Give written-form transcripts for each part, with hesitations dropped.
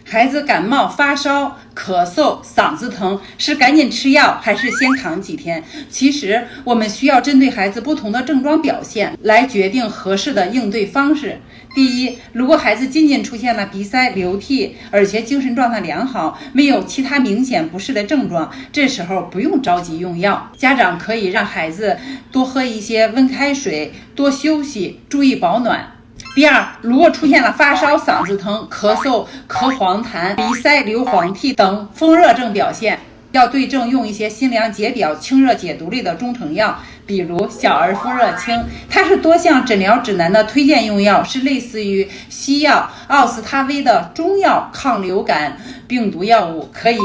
孩子感冒、发烧、咳嗽、嗓子疼，是赶紧吃药还是先扛几天？其实我们需要针对孩子不同的症状表现来决定合适的应对方式。第一，如果孩子仅仅出现了鼻塞、流涕，而且精神状态良好，没有其他明显不适的症状，这时候不用着急用药，家长可以让孩子多喝一些温开水，多休息，注意保暖。第二，如果出现了发烧、嗓子疼、咳嗽、咳黄痰、鼻塞、流黄涕等风热症表现，要对症用一些辛凉解表、清热解毒类的中成药，比如小儿风热清，它是多项诊疗指南的推荐用药，是类似于西药奥司他韦的中药抗流感病毒药物，可以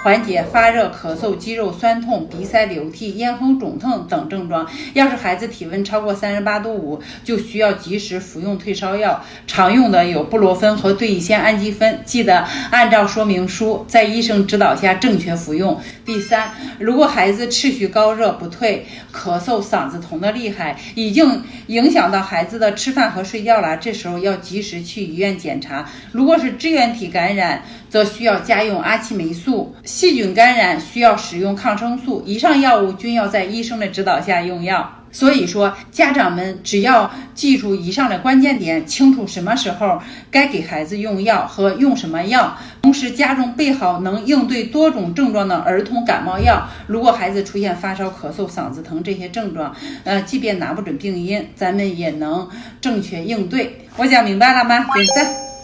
缓解发热、咳嗽、肌肉酸痛、鼻塞、流涕、咽喉肿痛等症状。要是孩子体温超过38.5度，就需要及时服用退烧药，常用的有布洛芬和对乙酰氨基酚，记得按照说明书在医生指导下正确服用。第三，如果孩子持续高热不退，咳嗽、嗓子疼的厉害，已经影响到孩子的吃饭和睡觉了，这时候要及时去医院检查。如果是支原体感染，则需要加用阿奇霉素；细菌感染需要使用抗生素。以上药物均要在医生的指导下用药。所以说，家长们只要记住以上的关键点，清楚什么时候该给孩子用药和用什么药，同时家中备好能应对多种症状的儿童感冒药。如果孩子出现发烧、咳嗽、嗓子疼这些症状，即便拿不准病因，咱们也能正确应对。我讲明白了吗？点赞。